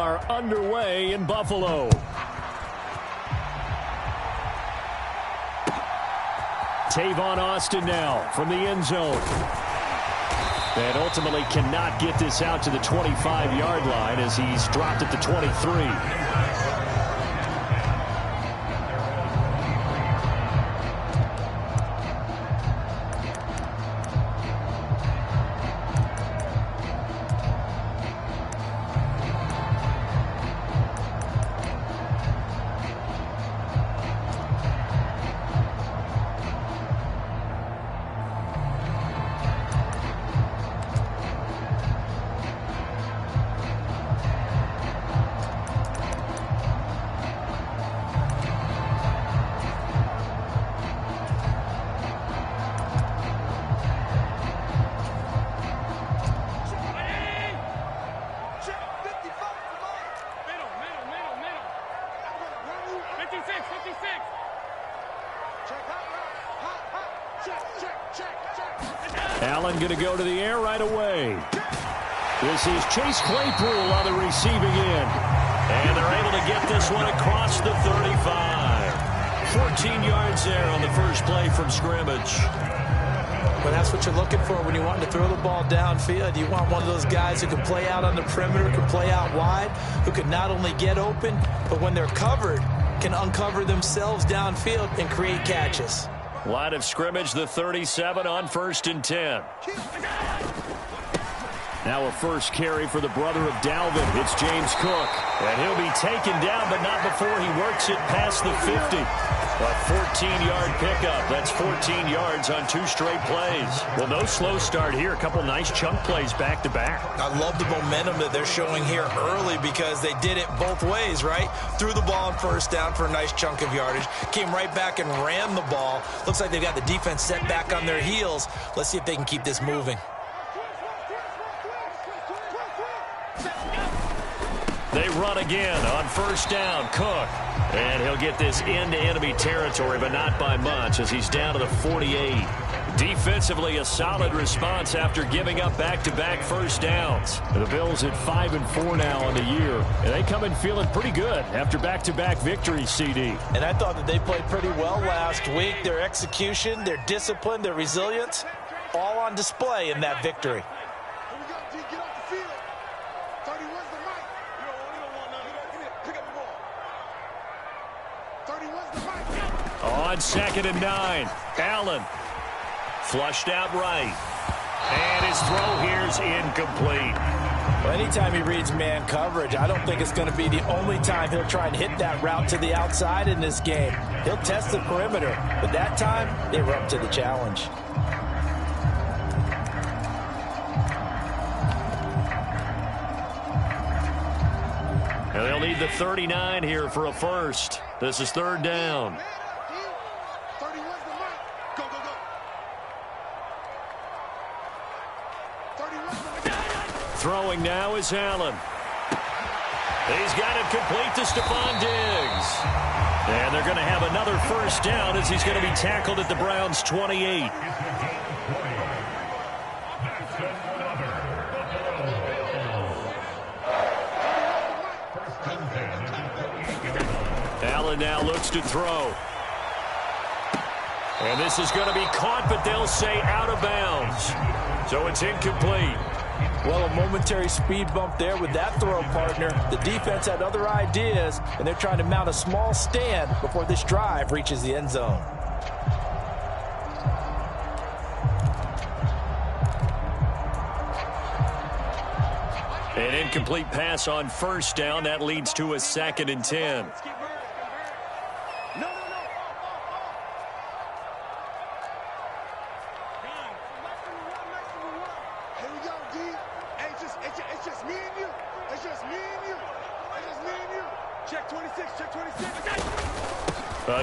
are underway in Buffalo. Tavon Austin now from the end zone. And ultimately cannot get this out to the 25-yard line as he's dropped at the 23. Allen going to go to the air right away. This is Chase Claypool on the receiving end. And they're able to get this one across the 35. 14 yards there on the first play from scrimmage. But that's what you're looking for when you want to throw the ball downfield. You want one of those guys who can play out on the perimeter, can play out wide, who can not only get open, but when they're covered, can uncover themselves downfield and create catches. Line of scrimmage, the 37 on 1st and 10. Now a first carry for the brother of Dalvin. It's James Cook. And he'll be taken down, but not before he works it past the 50. A 14-yard pickup. That's 14 yards on 2 straight plays. Well, no slow start here. A couple nice chunk plays back-to-back. I love the momentum that they're showing here early because they did it both ways, right? Threw the ball on first down for a nice chunk of yardage. Came right back and ran the ball. Looks like they've got the defense set back on their heels. Let's see if they can keep this moving. They run again on first down. Cook. And he'll get this into enemy territory, but not by much as he's down to the 48. Defensively, a solid response after giving up back-to-back first downs. The Bills at 5-4 now on the year. And they come in feeling pretty good after back-to-back victories, CD. And I thought that they played pretty well last week. Their execution, their discipline, their resilience, all on display in that victory. On 2nd and 9, Allen flushed out right. And his throw here's incomplete. Well, anytime he reads man coverage, I don't think it's going to be the only time he'll try and hit that route to the outside in this game. He'll test the perimeter, but that time they were up to the challenge. And they'll need the 39 here for a first. This is 3rd down. Throwing now is Allen. He's got it complete to Stephon Diggs. And they're going to have another first down as he's going to be tackled at the Browns' 28. Allen now looks to throw. And this is going to be caught, but they'll say out of bounds. So it's incomplete. Well, a momentary speed bump there with that throw partner. The defense had other ideas, and they're trying to mount a small stand before this drive reaches the end zone. An incomplete pass on first down. That leads to a 2nd and 10.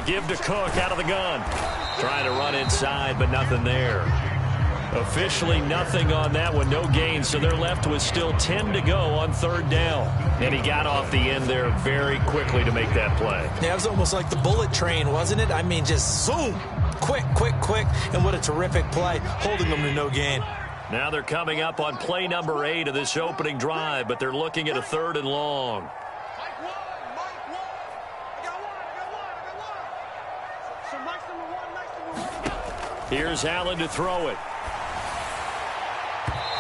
Give to Cook out of the gun. Trying to run inside, but nothing there. Officially nothing on that one. No gain, so they're left with still 10 to go on 3rd down. And he got off the end there very quickly to make that play. Yeah, it was almost like the bullet train, wasn't it? I mean, just zoom. Quick, quick, quick. And what a terrific play, holding them to no gain. Now they're coming up on play number 8 of this opening drive, but they're looking at a 3rd and long. Here's Allen to throw it.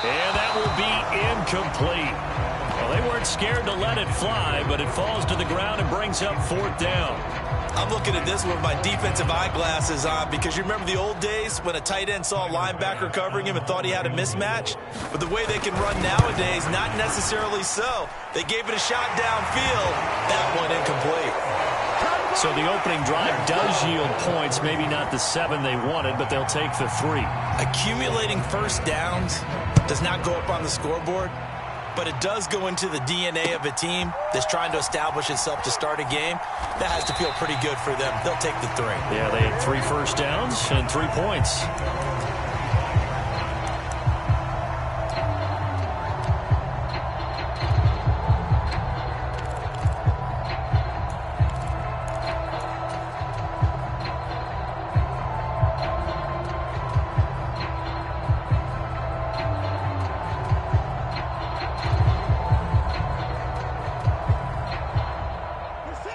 And that will be incomplete. Well, they weren't scared to let it fly, but it falls to the ground and brings up 4th down. I'm looking at this with my defensive eyeglasses on because you remember the old days when a tight end saw a linebacker covering him and thought he had a mismatch? But the way they can run nowadays, not necessarily so. They gave it a shot downfield. That one incomplete. So the opening drive does yield points, maybe not the 7 they wanted, but they'll take the 3. Accumulating first downs does not go up on the scoreboard, but it does go into the DNA of a team that's trying to establish itself to start a game. That has to feel pretty good for them. They'll take the 3. Yeah, they had 3 first downs and 3 points.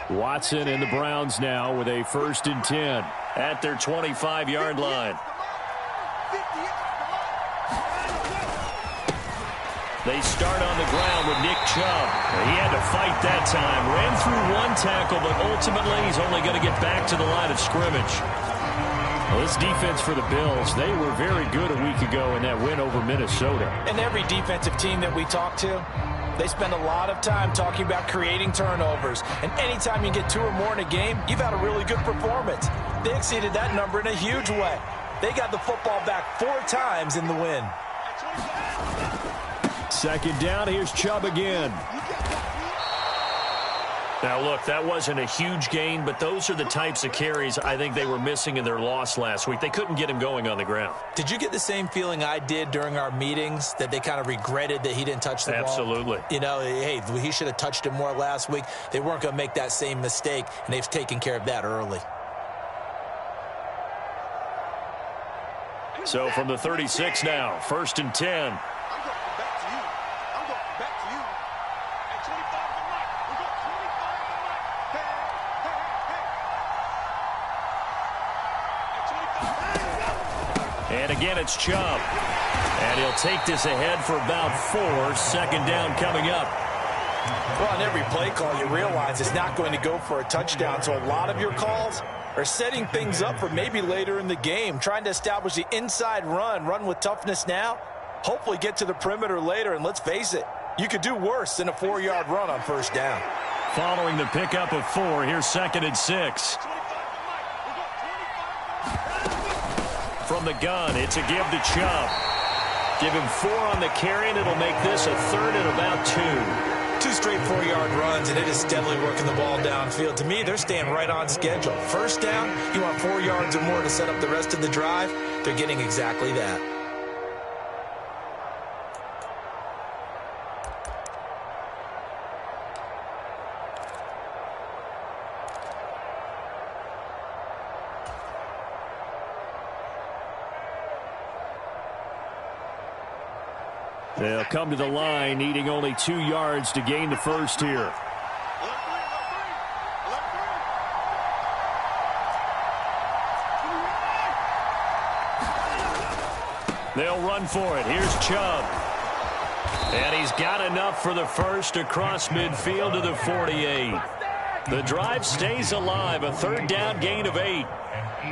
Watson and the Browns now with a 1st and 10 at their 25-yard line. They start on the ground with Nick Chubb. He had to fight that time. Ran through 1 tackle, but ultimately he's only going to get back to the line of scrimmage. Well, this defense for the Bills, they were very good a week ago in that win over Minnesota. And every defensive team that we talk to, they spend a lot of time talking about creating turnovers. And anytime you get 2 or more in a game, you've had a really good performance. They exceeded that number in a huge way. They got the football back 4 times in the win. 2nd down, here's Chubb again. Now, look, that wasn't a huge gain, but those are the types of carries I think they were missing in their loss last week. They couldn't get him going on the ground. Did you get the same feeling I did during our meetings, that they kind of regretted that he didn't touch the ball? Absolutely. You know, hey, he should have touched it more last week. They weren't going to make that same mistake, and they've taken care of that early. So from the 36 now, 1st and 10. And again, it's Chubb. And he'll take this ahead for about 4. 2nd down coming up. Well, on every play call, you realize it's not going to go for a touchdown. So a lot of your calls are setting things up for maybe later in the game, trying to establish the inside run with toughness now, hopefully get to the perimeter later. And let's face it, you could do worse than a 4-yard run on 1st down. Following the pickup of 4, here's 2nd and 6. From the gun, it's a give to Chubb. Give him 4 on the carry, and it'll make this a 3rd and about 2. 2 straight 4-yard runs, and it is steadily working the ball downfield. To me, they're staying right on schedule. 1st down, you want 4 yards or more to set up the rest of the drive. They're getting exactly that. They'll come to the line, needing only 2 yards to gain the 1st here. They'll run for it. Here's Chubb. And he's got enough for the 1st across midfield to the 48. The drive stays alive, a 3rd down gain of 8.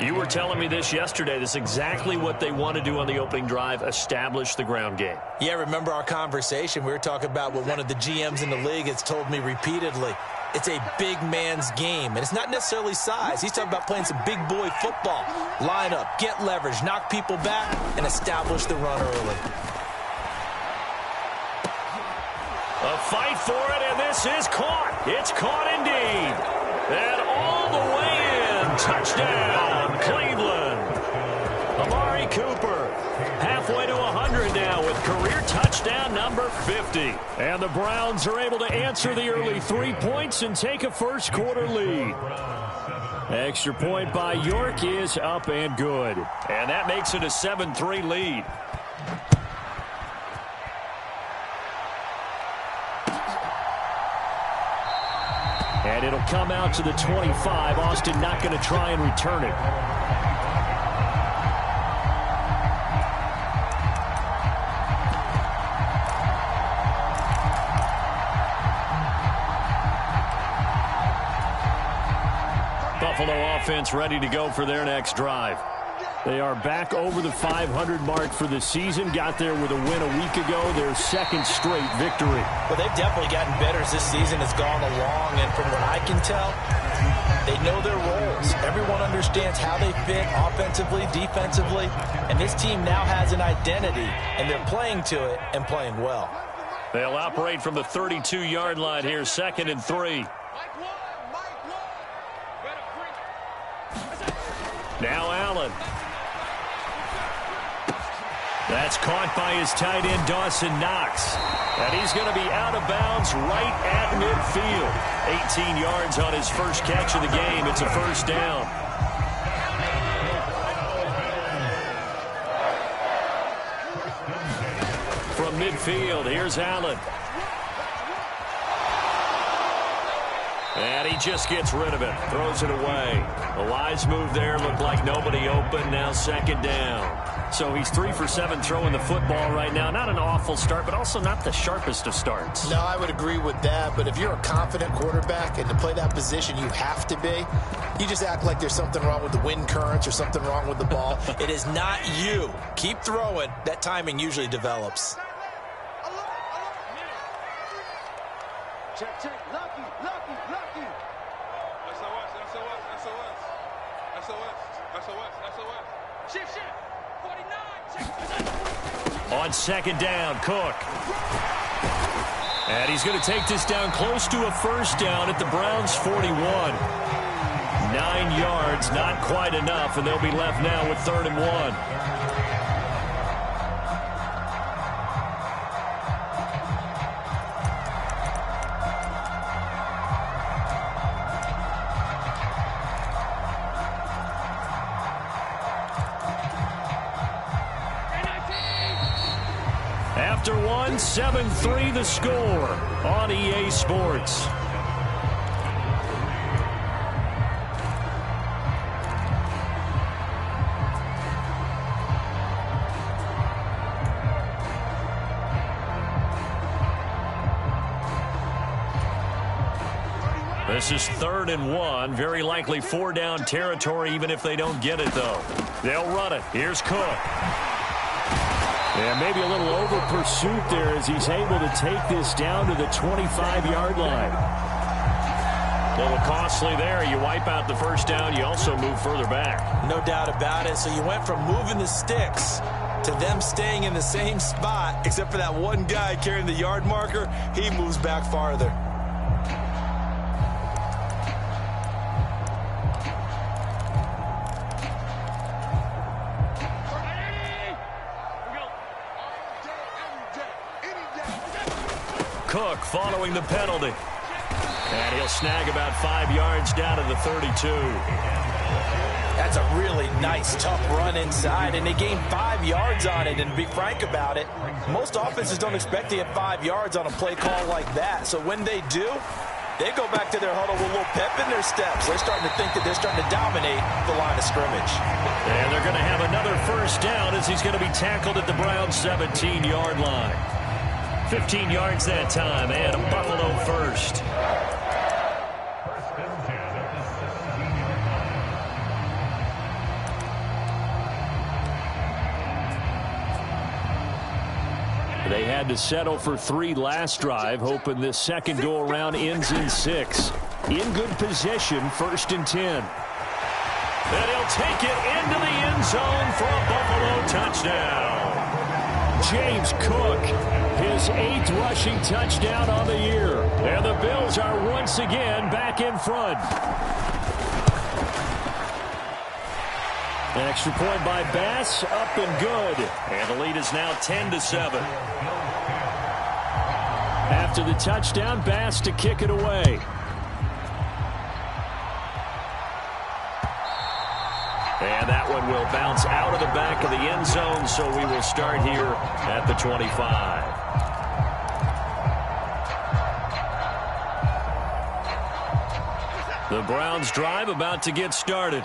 You were telling me this yesterday. This is exactly what they want to do on the opening drive, establish the ground game. Yeah, remember our conversation? We were talking about what one of the GMs in the league has told me repeatedly. It's a big man's game, and it's not necessarily size. He's talking about playing some big boy football. Line up, get leverage, knock people back, and establish the run early. A fight for it, and this is caught. It's caught indeed. And all the way in. Touchdown, Cleveland. Amari Cooper halfway to 100 now with career touchdown number 50. And the Browns are able to answer the early 3 points and take a first quarter lead. Extra point by York is up and good. And that makes it a 7-3 lead. And it'll come out to the 25. Austin not going to try and return it. Buffalo offense ready to go for their next drive. They are back over the 500 mark for the season. Got there with a win a week ago. Their second straight victory. Well, they've definitely gotten better as this season has gone along. And from what I can tell, they know their roles. Everyone understands how they fit offensively, defensively. And this team now has an identity. And they're playing to it and playing well. They'll operate from the 32-yard line here, 2nd and 3. Now Allen. That's caught by his tight end, Dawson Knox. And he's going to be out of bounds right at midfield. 18 yards on his first catch of the game. It's a first down. From midfield, here's Allen. And he just gets rid of it. Throws it away. A wise move there. Looked like nobody open. Now 2nd down. So he's 3 for 7 throwing the football right now. Not an awful start, but also not the sharpest of starts. No, I would agree with that. But if you're a confident quarterback and to play that position, you have to be. You just act like there's something wrong with the wind currents or something wrong with the ball. It is not you. Keep throwing. That timing usually develops. Check, check. Lucky, lucky, lucky. SOS, SOS, SOS. SOS, SOS, SOS. Shift, shift. 49. Check. On 2nd down, Cook. And he's going to take this down close to a first down at the Browns' 41. 9 yards, not quite enough, and they'll be left now with 3rd and 1. After one, 7-3 the score on EA Sports. This is 3rd and 1. Very likely 4-down territory, even if they don't get it, though. They'll run it. Here's Cook. And maybe a little over pursuit there as he's able to take this down to the 25-yard line. A little costly there. You wipe out the first down. You also move further back. No doubt about it. So you went from moving the sticks to them staying in the same spot, except for that one guy carrying the yard marker. He moves back farther. Cook following the penalty. And he'll snag about 5 yards down to the 32. That's a really nice, tough run inside, and they gained 5 yards on it. And to be frank about it, most offenses don't expect to get 5 yards on a play call like that. So when they do, they go back to their huddle with a little pep in their steps. They're starting to think that they're starting to dominate the line of scrimmage. And they're going to have another first down as he's going to be tackled at the Browns' 17-yard line. 15 yards that time, and a Buffalo first. They had to settle for 3 last drive, hoping this second go-around ends in 6. In good position, 1st and 10. And he'll take it into the end zone for a Buffalo touchdown. James Cook, his 8th rushing touchdown on the year. And the Bills are once again back in front. An extra point by Bass, up and good. And the lead is now 10-7. After the touchdown, Bass to kick it away. And that one will bounce out of the back of the end zone, so we will start here at the 25. The Browns drive about to get started.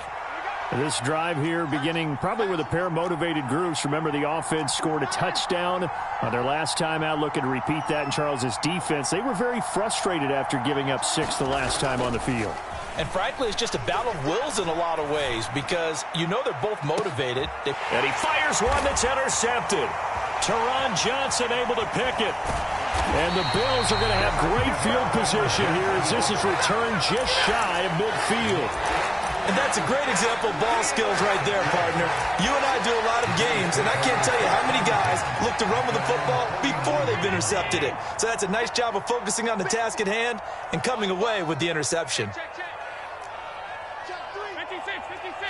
This drive here beginning probably with a pair of motivated groups. Remember, the offense scored a touchdown on their last time out. Looking to repeat that in Charles' defense. They were very frustrated after giving up 6 the last time on the field. And frankly, it's just a battle of wills in a lot of ways because you know they're both motivated. And he fires one that's intercepted. Taron Johnson able to pick it. And the Bills are going to have great field position here as this is returned just shy of midfield. And that's a great example of ball skills right there, partner. You and I do a lot of games, and I can't tell you how many guys look to run with the football before they've intercepted it. So that's a nice job of focusing on the task at hand and coming away with the interception. Check, check. Check 3. 56, 56.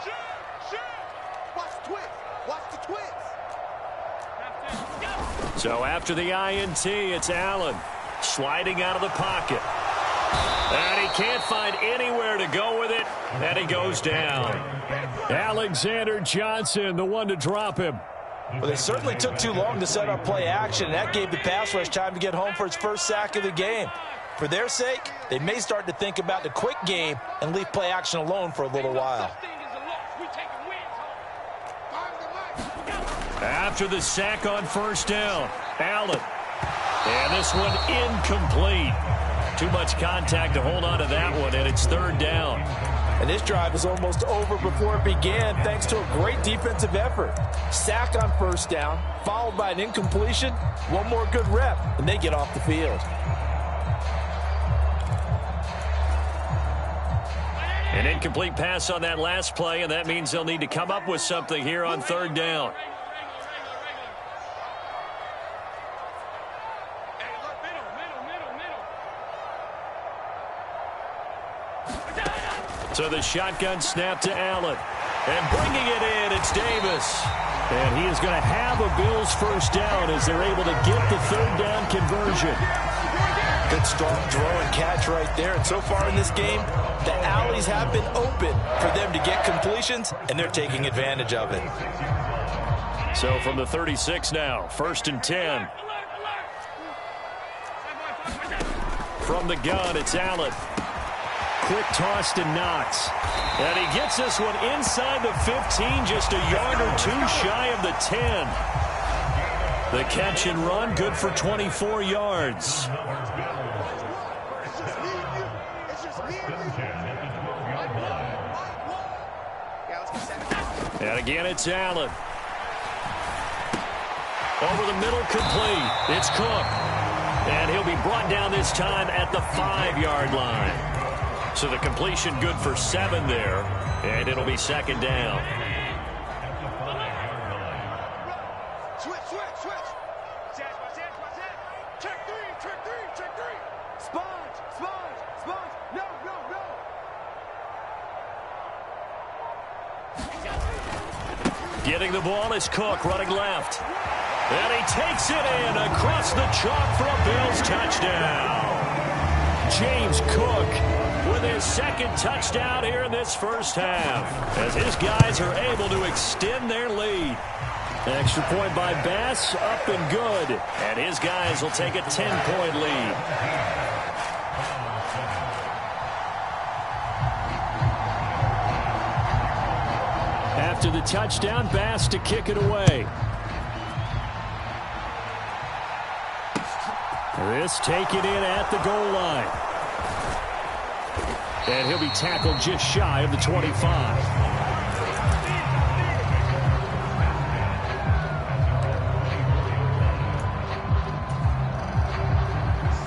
Shoot. Watch the twist. Watch the twist. So after the INT, it's Allen sliding out of the pocket. And he can't find anywhere to go with it, and he goes down. Alexander Johnson, the one to drop him. Well, they certainly took too long to set up play action, and that gave the pass rush time to get home for its first sack of the game. For their sake, they may start to think about the quick game and leave play action alone for a little while. After the sack on first down, Allen. And this one incomplete. Too much contact to hold on to that one, and it's third down. And this drive is almost over before it began thanks to a great defensive effort. Sack on first down, followed by an incompletion. One more good rep, and they get off the field. An incomplete pass on that last play, and that means they'll need to come up with something here on third down. So the shotgun snap to Allen. And bringing it in, it's Davis. And he is going to have a Bills first down as they're able to get the third down conversion. Good strong throw and catch right there. And so far in this game, the alleys have been open for them to get completions, and they're taking advantage of it. So from the 36 now, 1st and 10. From the gun, it's Allen. Quick toss to Knox. And he gets this one inside the 15, just a yard or two shy of the 10. The catch and run, good for 24 yards. And again, it's Allen. Over the middle, complete. It's Cook. And he'll be brought down this time at the 5-yard line. So the completion good for 7 there, and it'll be second down. Switch. Check 3. Sponge. No. Getting the ball is Cook, running left. And he takes it in across the chalk for a Bills touchdown. James Cook with his second touchdown here in this first half, as his guys are able to extend their lead. Extra point by Bass, up and good. And his guys will take a 10-point lead. After the touchdown, Bass to kick it away. This taken in at the goal line. And he'll be tackled just shy of the 25.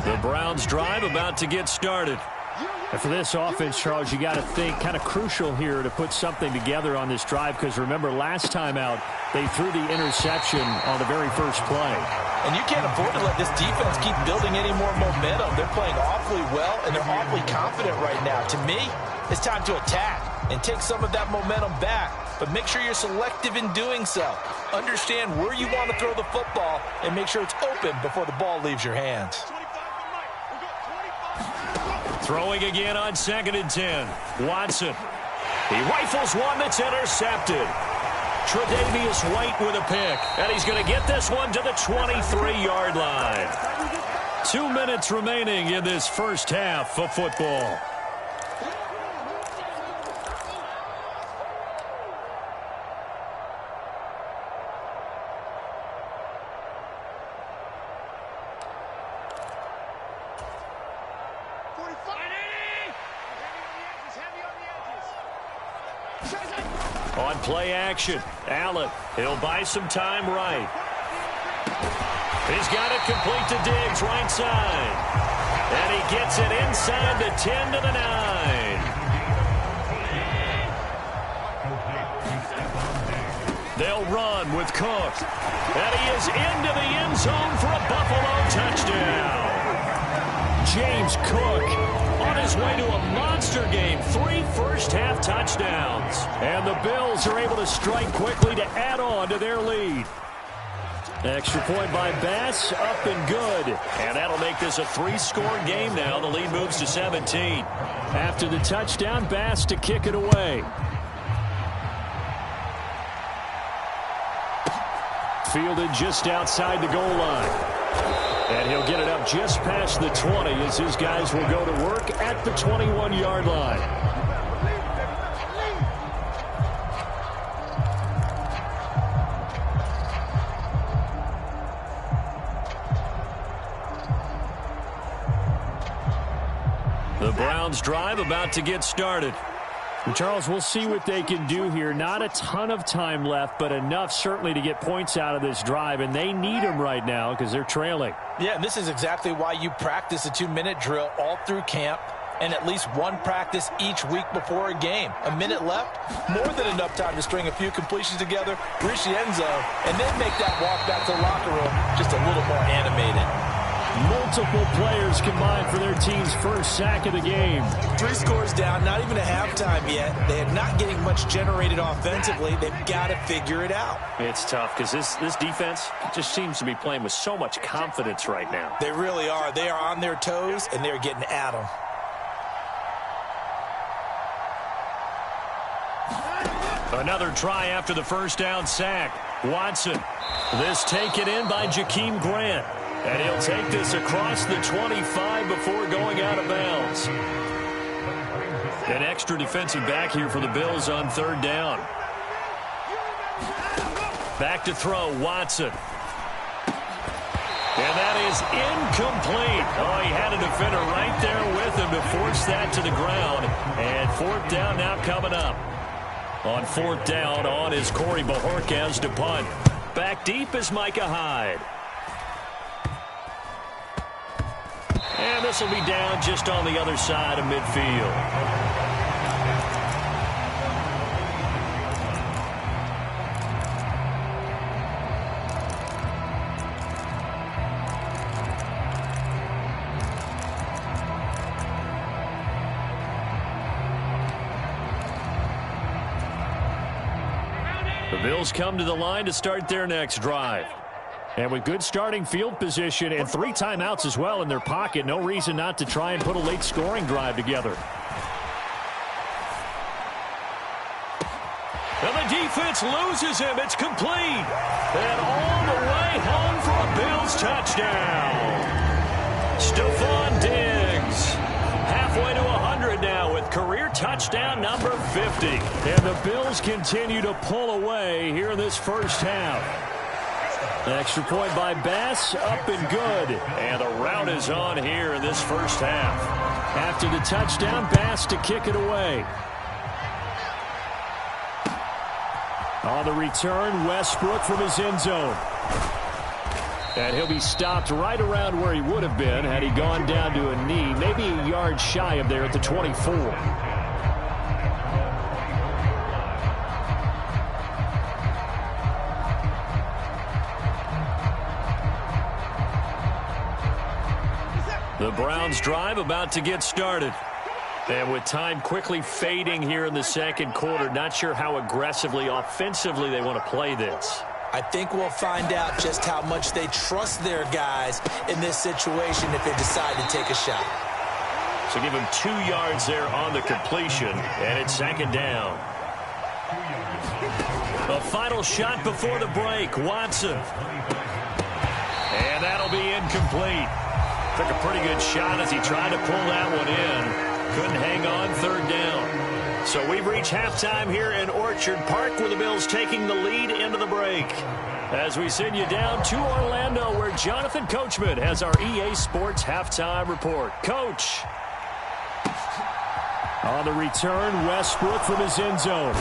The Browns drive about to get started. And for this offense, Charles, you got to think kind of crucial here to put something together on this drive, because remember last time out they threw the interception on the very first play. And you can't afford to let this defense keep building any more momentum. They're playing awfully well, and they're awfully confident right now. To me, it's time to attack and take some of that momentum back, but make sure you're selective in doing so. Understand where you want to throw the football and make sure it's open before the ball leaves your hands. Throwing again on 2nd and 10. Watson. He rifles one that's intercepted. Tre'Davious White with a pick. And he's going to get this one to the 23-yard line. 2 minutes remaining in this first half of football. On play action, Allen, he'll buy some time right. He's got it complete to Diggs, right side. And he gets it inside the 10 to the 9. They'll run with Cook. And he is into the end zone for a Buffalo touchdown. James Cook on his way to a monster game. 3 first-half touchdowns. And the Bills are able to strike quickly to add on to their lead. Extra point by Bass, up and good. And that'll make this a 3-score game now. The lead moves to 17. After the touchdown, Bass to kick it away. Fielded just outside the goal line. And he'll get it up just past the 20 as his guys will go to work at the 21-yard line. The Browns drive about to get started. Charles, we'll see what they can do here. Not a ton of time left, but enough certainly to get points out of this drive, and they need them right now because they're trailing. Yeah, and this is exactly why you practice a 2-minute drill all through camp and at least one practice each week before a game. A minute left, more than enough time to string a few completions together, reach the end zone, and then make that walk back to the locker room just a little more animated. Multiple players combined for their team's first sack of the game. 3 scores down, not even a halftime yet. They are not getting much generated offensively. They've got to figure it out. It's tough because this defense just seems to be playing with so much confidence right now. They really are. They are on their toes, and they're getting at them. Another try after the first down sack. Watson. This taken in by Jakeem Grant. And he'll take this across the 25 before going out of bounds. An extra defensive back here for the Bills on 3rd down. Back to throw, Watson. And that is incomplete. Oh, he had a defender right there with him to force that to the ground. And 4th down now coming up. On 4th down, on is Corey Bojorquez to punt. Back deep is Micah Hyde. And this will be down just on the other side of midfield. The Bills come to the line to start their next drive. And with good starting field position and 3 timeouts as well in their pocket, no reason not to try and put a late scoring drive together. And the defense loses him. It's complete. And all the way home for a Bills touchdown. Stephon Diggs. Halfway to 100 now with career touchdown number 50. And the Bills continue to pull away here in this first half. Extra point by Bass, up and good. And the route is on here in this first half. After the touchdown, Bass to kick it away. On the return, Westbrook from his end zone. And he'll be stopped right around where he would have been had he gone down to a knee, maybe a yard shy of there at the 24. The Browns drive about to get started. And with time quickly fading here in the second quarter, not sure how aggressively, offensively they want to play this. I think we'll find out just how much they trust their guys in this situation if they decide to take a shot. So give him 2 yards there on the completion, and it's 2nd down. A final shot before the break, Watson. And that'll be incomplete. Took a pretty good shot as he tried to pull that one in. Couldn't hang on third down. So we've reached halftime here in Orchard Park with the Bills taking the lead into the break. As we send you down to Orlando where Jonathan Coachman has our EA Sports halftime report. Coach. On the return, Westbrook from his end zone.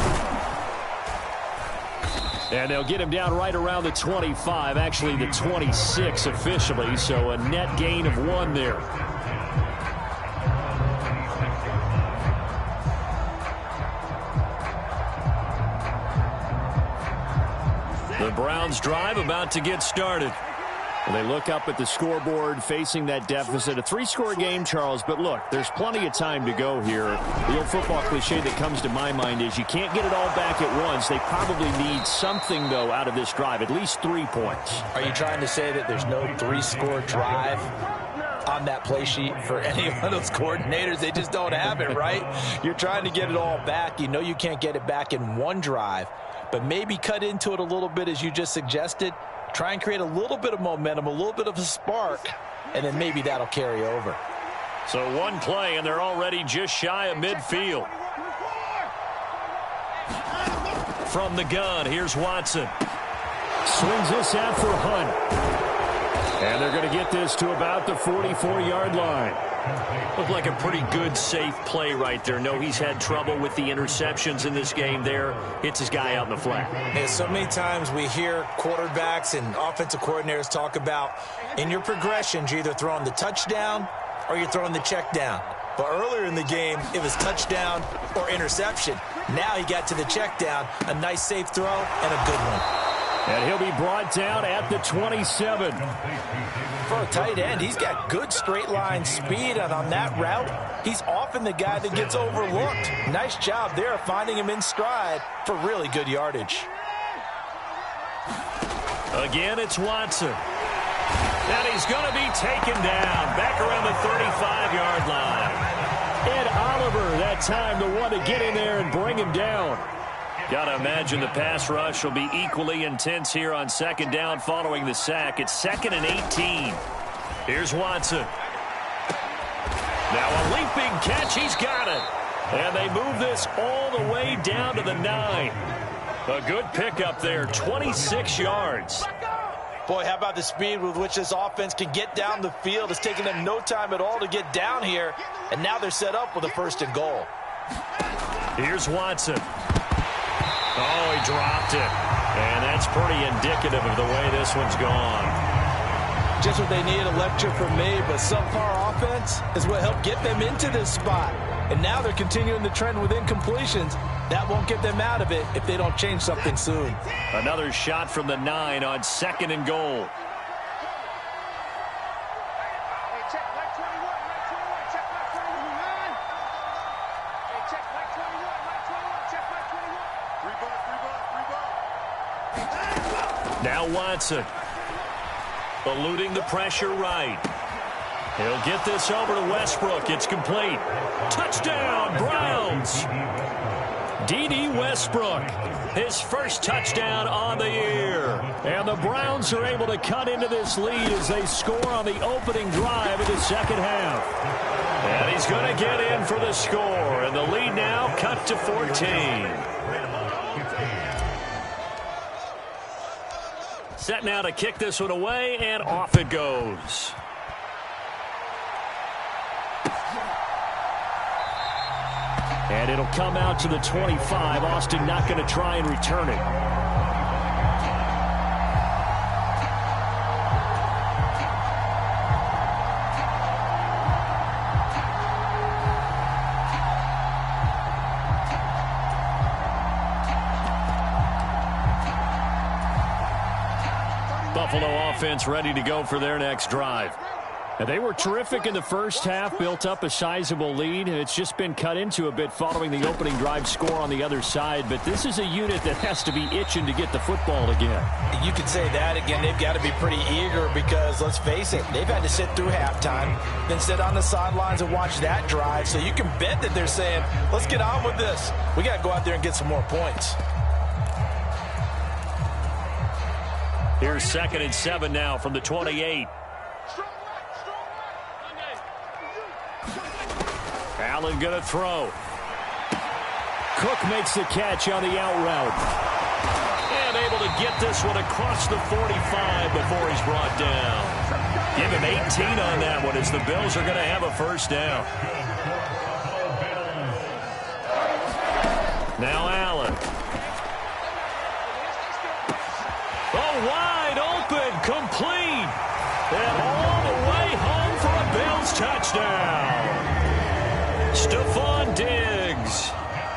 And they'll get him down right around the 25, actually the 26 officially, so a net gain of 1 there. The Browns drive about to get started. They look up at the scoreboard facing that deficit. A 3-score game, Charles, but look, there's plenty of time to go here. The old football cliche that comes to my mind is you can't get it all back at once. They probably need something, though, out of this drive, at least 3 points. Are you trying to say that there's no 3-score drive on that play sheet for any one of those coordinators? They just don't have it, right? You're trying to get it all back. You know you can't get it back in one drive, but maybe cut into it a little bit as you just suggested. Try and create a little bit of momentum, a little bit of a spark, and then maybe that'll carry over. So 1 play, and they're already just shy of midfield. From the gun, here's Watson. Swings this out for Hunt. And they're going to get this to about the 44-yard line. Looked like a pretty good, safe play right there. No, he's had trouble with the interceptions in this game there. Hits his guy out in the flat. Yeah, so many times we hear quarterbacks and offensive coordinators talk about in your progressions, you're either throwing the touchdown or you're throwing the check down. But earlier in the game, it was touchdown or interception. Now he got to the check down, a nice safe throw and a good one. And he'll be brought down at the 27. For a tight end, he's got good straight line speed, and on that route, he's often the guy that gets overlooked. Nice job there of finding him in stride for really good yardage. Again, it's Watson. And he's going to be taken down back around the 35-yard line. Ed Oliver, that time the one to get in there and bring him down. Got to imagine the pass rush will be equally intense here on second down following the sack. It's 2nd and 18. Here's Watson. Now a leaping catch. He's got it. And they move this all the way down to the 9. A good pickup there, 26 yards. Boy, how about the speed with which this offense can get down the field? It's taken them no time at all to get down here, and now they're set up with a 1st and goal. Here's Watson. Oh, he dropped it. And that's pretty indicative of the way this one's gone. Just what they needed, a lecture from me, but subpar offense is what helped get them into this spot. And now they're continuing the trend with incompletions. That won't get them out of it if they don't change something soon. Another shot from the 9 on 2nd and goal. Now Watson, eluding the pressure right. He'll get this over to Westbrook. It's complete. Touchdown, Browns. D.D. Westbrook, his first touchdown on the year. And the Browns are able to cut into this lead as they score on the opening drive of the second half. And he's going to get in for the score. And the lead now cut to 14. Set now to kick this one away, and off it goes. And it'll come out to the 25. Austin not going to try and return it. Buffalo offense ready to go for their next drive. And they were terrific in the first half, built up a sizable lead, and it's just been cut into a bit following the opening drive score on the other side. But this is a unit that has to be itching to get the football again. You could say that again. They've got to be pretty eager because, let's face it, they've had to sit through halftime, then sit on the sidelines and watch that drive. So you can bet that they're saying, let's get on with this. We got to go out there and get some more points. Here's 2nd and 7 now from the 28. Allen going to throw. Cook makes the catch on the out route. And able to get this one across the 45 before he's brought down. Give him 18 on that one as the Bills are going to have a first down. Now Allen. Oh, wide open, complete. And all the way home for a Bills touchdown. Stephon Diggs.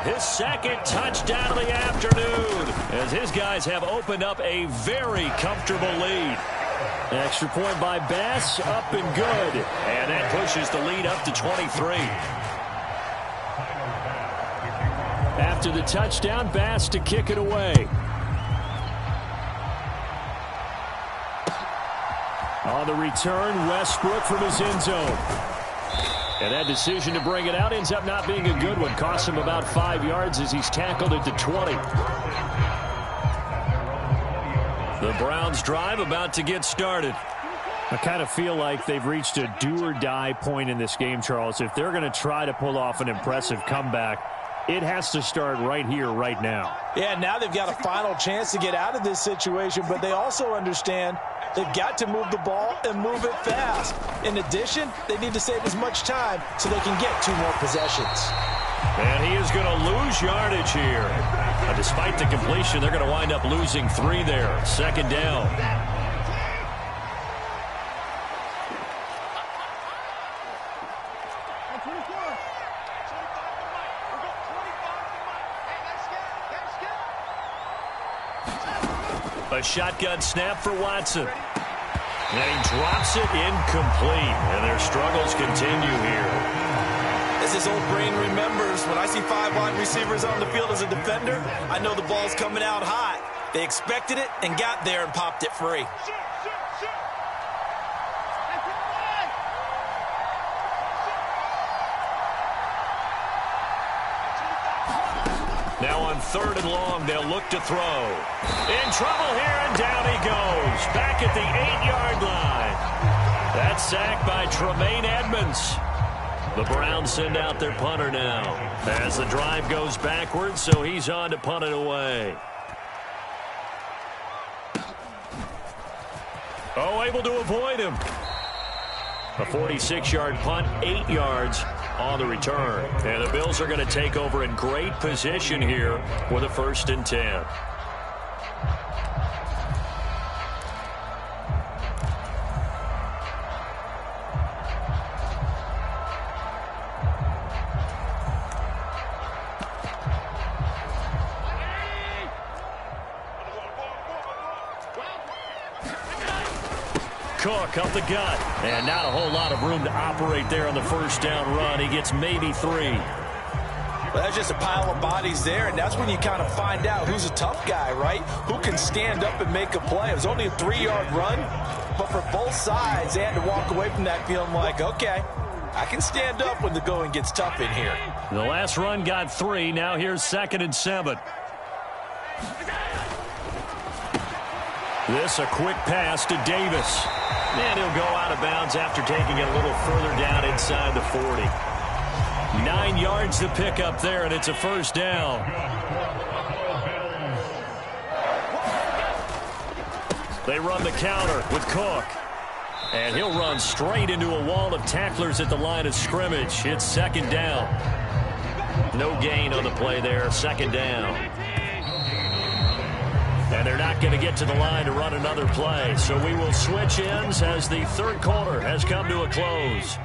His second touchdown of the afternoon as his guys have opened up a very comfortable lead. Extra point by Bass, up and good. And that pushes the lead up to 23. After the touchdown, Bass to kick it away. On the return, Westbrook from his end zone. And that decision to bring it out ends up not being a good one. Costs him about 5 yards as he's tackled at the 20. The Browns drive about to get started. I kind of feel like they've reached a do-or-die point in this game, Charles. If they're going to try to pull off an impressive comeback, it has to start right here, right now. Yeah, now they've got a final chance to get out of this situation, but they also understand they've got to move the ball and move it fast. In addition, they need to save as much time so they can get 2 more possessions. And he is going to lose yardage here. Despite the completion, they're going to wind up losing 3 there. Second down. A shotgun snap for Watson. And he drops it incomplete. And their struggles continue here. As his old brain remembers, when I see 5 wide receivers on the field as a defender, I know the ball's coming out hot. They expected it and got there and popped it free. Now on 3rd and long, they'll look to throw. In trouble here, and down he goes. Back at the 8-yard line. That's sacked by Tremaine Edmonds. The Browns send out their punter now as the drive goes backwards, so he's on to punt it away. Oh, able to avoid him. A 46-yard punt, 8 yards on the return. And the Bills are going to take over in great position here with a 1st and 10. Cook up the gut. And not a whole lot of room to operate there on the 1st down run. He gets maybe 3. Well, that's just a pile of bodies there, and that's when you kind of find out who's a tough guy, right? Who can stand up and make a play. It was only a 3-yard run, but for both sides, they had to walk away from that feeling like, okay, I can stand up when the going gets tough in here. The last run got 3. Now here's 2nd and 7. This a quick pass to Davis. And he'll go out of bounds after taking it a little further down inside the 40. 9 yards to pick up there, and it's a 1st down. They run the counter with Cook. And he'll run straight into a wall of tacklers at the line of scrimmage. It's 2nd down. No gain on the play there. 2nd down. And they're not going to get to the line to run another play. So we will switch ends as the 3rd quarter has come to a close.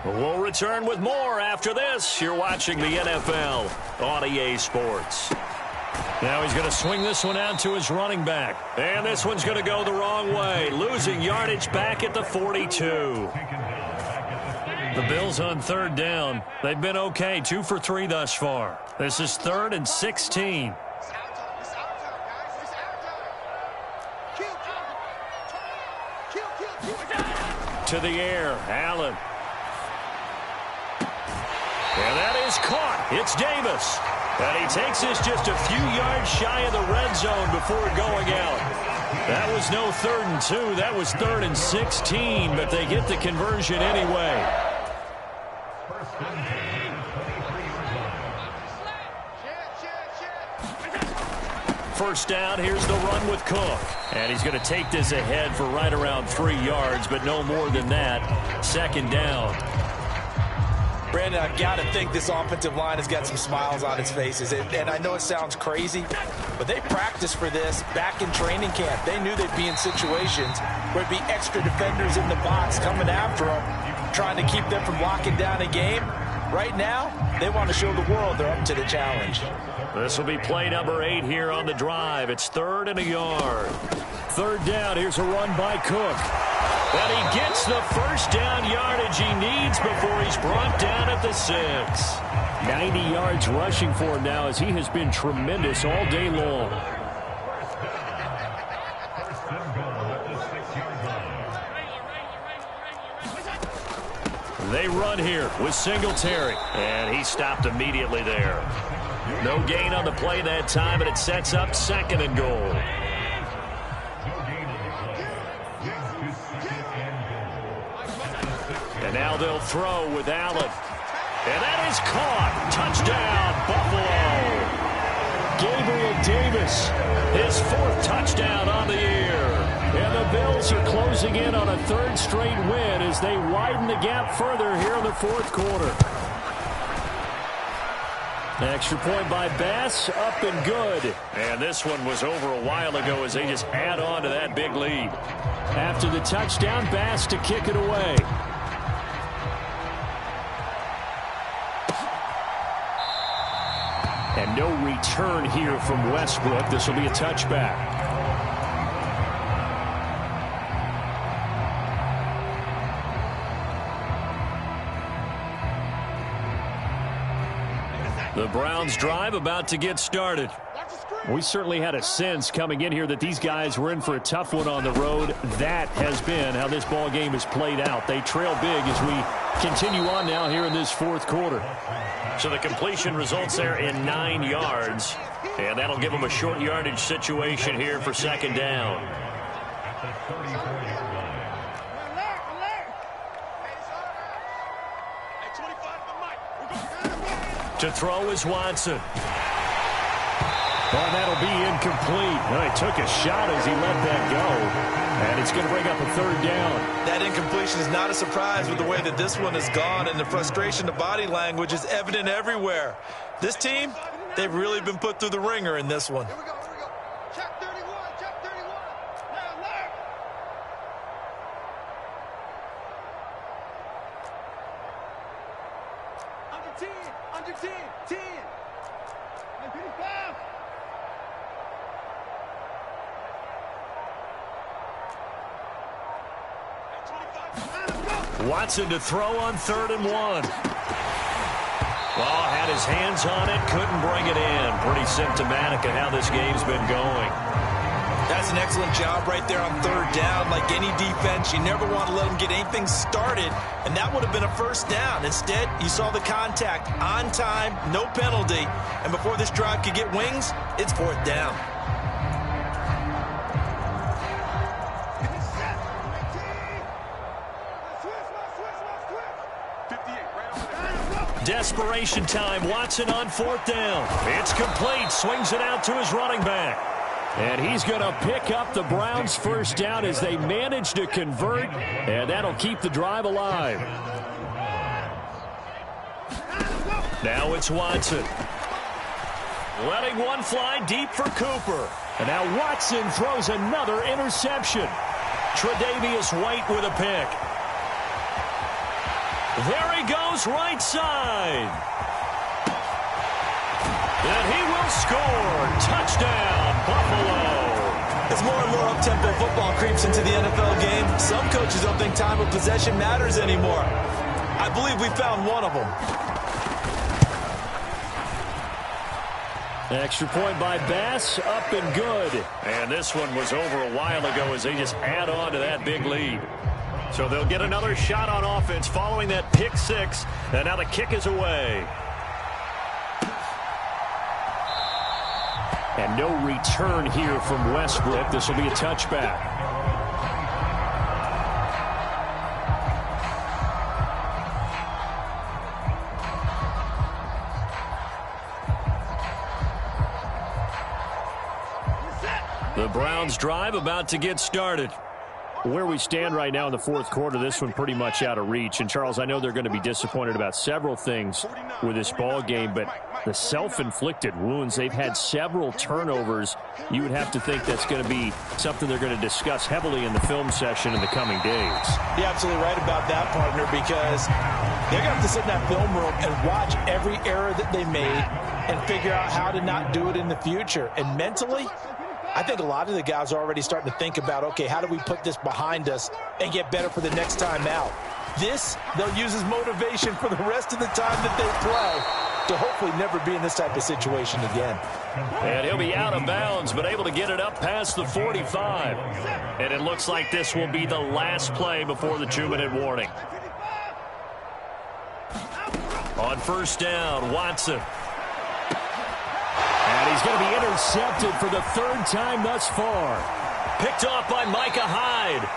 We'll return with more after this. You're watching the NFL on EA Sports. Now he's going to swing this one out to his running back. And this one's going to go the wrong way. Losing yardage back at the 42. The Bills on 3rd down. They've been okay. 2 for 3 thus far. This is 3rd and 16. To the air, Allen. And that is caught. It's Davis. And he takes this just a few yards shy of the red zone before going out. That was no 3rd and 2. That was 3rd and 16, but they get the conversion anyway. First down, here's the run with Cook. And he's going to take this ahead for right around 3 yards, but no more than that. Second down. Brandon, I've got to think this offensive line has got some smiles on its faces. And I know it sounds crazy, but they practiced for this back in training camp. They knew they'd be in situations where there'd be extra defenders in the box coming after them, trying to keep them from locking down a game. Right now, they want to show the world they're up to the challenge. This will be play number 8 here on the drive. It's 3rd and a yard. Third down, here's a run by Cook. And he gets the first down yardage he needs before he's brought down at the 6. 90 yards rushing for him now as he has been tremendous all day long. They run here with Singletary. And he stopped immediately there. No gain on the play that time, and it sets up 2nd and goal. And now they'll throw with Allen. And that is caught. Touchdown, Buffalo. Gabriel Davis, his 4th touchdown on the year. And the Bills are closing in on a 3rd straight win as they widen the gap further here in the 4th quarter. Extra point by Bass, up and good. And this one was over a while ago as they just add on to that big lead. After the touchdown, Bass to kick it away. And no return here from Westbrook. This will be a touchback. The Browns drive about to get started. We certainly had a sense coming in here that these guys were in for a tough one on the road. That has been how this ball game has played out. They trail big as we continue on now here in this 4th quarter. So the completion results there in 9 yards. And that'll give them a short yardage situation here for 2nd down. To throw is Watson. Well, that'll be incomplete. Well, he took a shot as he let that go. And it's going to bring up a 3rd down. That incompletion is not a surprise with the way that this one has gone, and the frustration, the body language is evident everywhere. This team, they've really been put through the ringer in this one. Here we go. Check 31, check 31. Now, under 10, under 10, 10. And 55. Watson to throw on 3rd and 1. Well, had his hands on it, couldn't bring it in. Pretty symptomatic of how this game's been going. That's an excellent job right there on 3rd down. Like any defense, you never want to let them get anything started, and that would have been a 1st down. Instead, you saw the contact on time, no penalty, and before this drive could get wings, it's 4th down. Desperation time. Watson on 4th down. It's complete. Swings it out to his running back. And he's going to pick up the Browns' 1st down as they manage to convert, and that'll keep the drive alive. Now it's Watson. Letting one fly deep for Cooper. And now Watson throws another interception. Tre'Davious White with a pick. There he goes, right side. And he will score. Touchdown, Buffalo. As more and more up-tempo football creeps into the NFL game, some coaches don't think time of possession matters anymore. I believe we found one of them. Extra point by Bass, up and good. And this one was over a while ago as they just add on to that big lead. So they'll get another shot on offense following that pick 6. And now the kick is away. And no return here from Westbrook. This will be a touchback. The Browns drive about to get started. Where we stand right now in the fourth quarter, this one pretty much out of reach. And, Charles, I know they're going to be disappointed about several things with this ball game, but the self-inflicted wounds, they've had several turnovers. You would have to think that's going to be something they're going to discuss heavily in the film session in the coming days. You're absolutely right about that, partner, because they're going to have to sit in that film room and watch every error that they made and figure out how to not do it in the future. And mentally, I think a lot of the guys are already starting to think about, okay, how do we put this behind us and get better for the next time out? This, they'll use as motivation for the rest of the time that they play to hopefully never be in this type of situation again. And he'll be out of bounds, but able to get it up past the 45. And it looks like this will be the last play before the 2-minute warning. On first down, Watson. And he's going to be intercepted for the third time thus far. Picked off by Micah Hyde.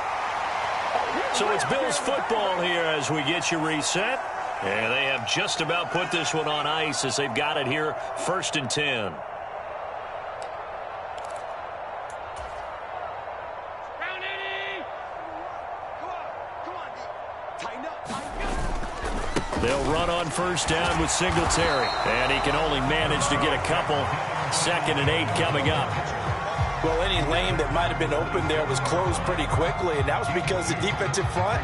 So it's Bills football here as we get you reset. And they have just about put this one on ice as they've got it here, 1st and 10. They'll run on first down with Singletary. And he can only manage to get a couple. 2nd and 8 coming up. Well, any lane that might have been open there was closed pretty quickly, and that was because the defensive front,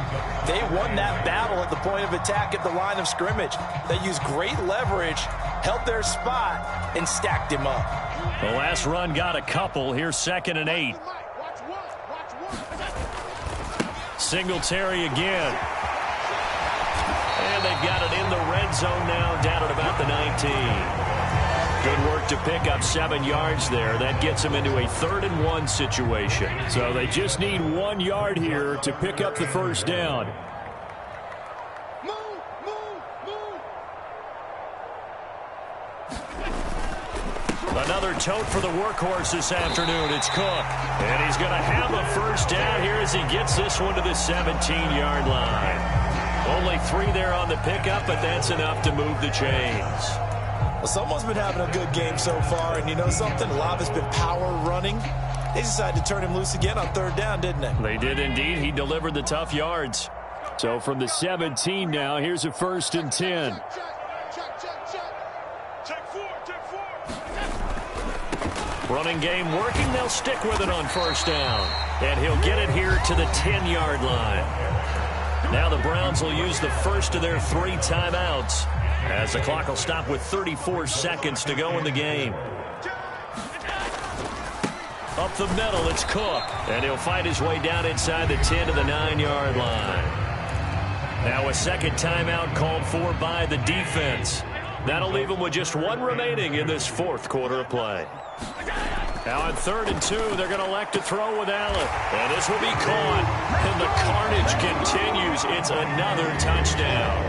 they won that battle at the point of attack at the line of scrimmage. They used great leverage, held their spot, and stacked him up. The last run got a couple. Here's 2nd and 8. Singletary again. And they've got it in the red zone now, down at about the 19. Good work to pick up 7 yards there. That gets them into a 3rd and 1 situation. So they just need 1 yard here to pick up the first down. Another tote for the workhorse this afternoon. It's Cook. And he's going to have a first down here as he gets this one to the 17-yard line. Only 3 there on the pickup, but that's enough to move the chains. Well, someone's been having a good game so far, and you know something? A lot of it's been power running. They decided to turn him loose again on 3rd down, didn't they? They did indeed. He delivered the tough yards. So from the 17 now, here's a 1st and 10. Running game working. They'll stick with it on first down. And he'll get it here to the 10-yard line. Now the Browns will use the first of their 3 timeouts, as the clock will stop with 34 seconds to go in the game. Up the middle, it's Cook. And he'll fight his way down inside the 10 to the 9-yard line. Now a second timeout called for by the defense. That'll leave them with just 1 remaining in this 4th quarter of play. Now on 3rd and 2, they're going to elect to throw with Allen. And this will be caught. And the carnage continues. It's another touchdown.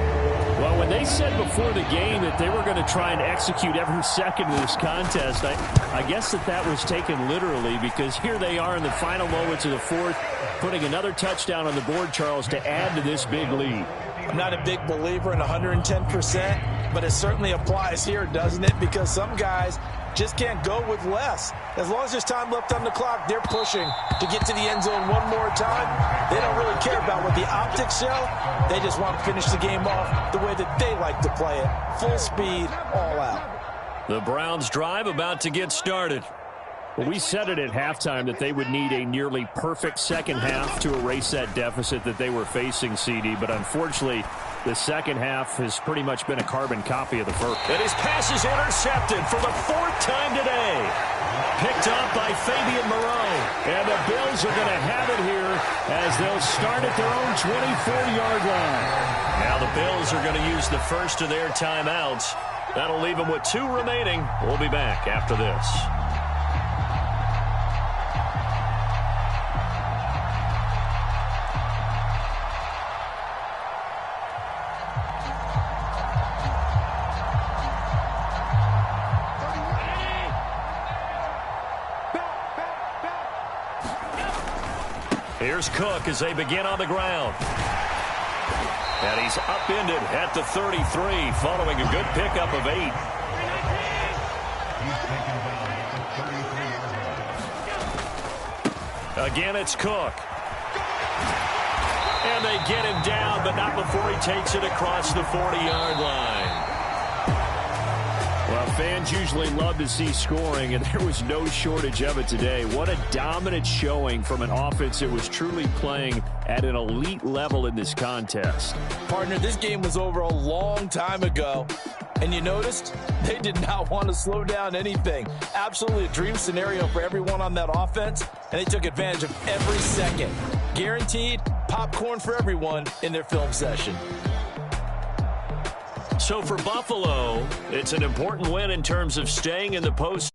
Well, when they said before the game that they were going to try and execute every second of this contest, I guess that was taken literally, because here they are in the final moments of the 4th, putting another touchdown on the board, Charles, to add to this big lead. I'm not a big believer in 110%, but it certainly applies here, doesn't it? Because some guys just can't go with less. As long as there's time left on the clock, they're pushing to get to the end zone one more time. They don't really care about what the optics show. They just want to finish the game off the way that they like to play it. Full speed, all out. The Browns drive about to get started. Well, we said it at halftime that they would need a nearly perfect second half to erase that deficit that they were facing, CD. But unfortunately, the second half has pretty much been a carbon copy of the first. And his pass is intercepted for the 4th time today. Picked up by Fabian Moreau. And the Bills are going to have it here as they'll start at their own 24-yard line. Now the Bills are going to use the first of their timeouts. That'll leave them with 2 remaining. We'll be back after this. Here's Cook as they begin on the ground. And he's upended at the 33 following a good pickup of 8. Again, it's Cook. And they get him down, but not before he takes it across the 40-yard line. Well, fans usually love to see scoring, and there was no shortage of it today. What a dominant showing from an offense that was truly playing at an elite level in this contest. Partner, this game was over a long time ago, and you noticed they did not want to slow down anything. Absolutely a dream scenario for everyone on that offense, and they took advantage of every second. Guaranteed popcorn for everyone in their film session. So for Buffalo, it's an important win in terms of staying in the post.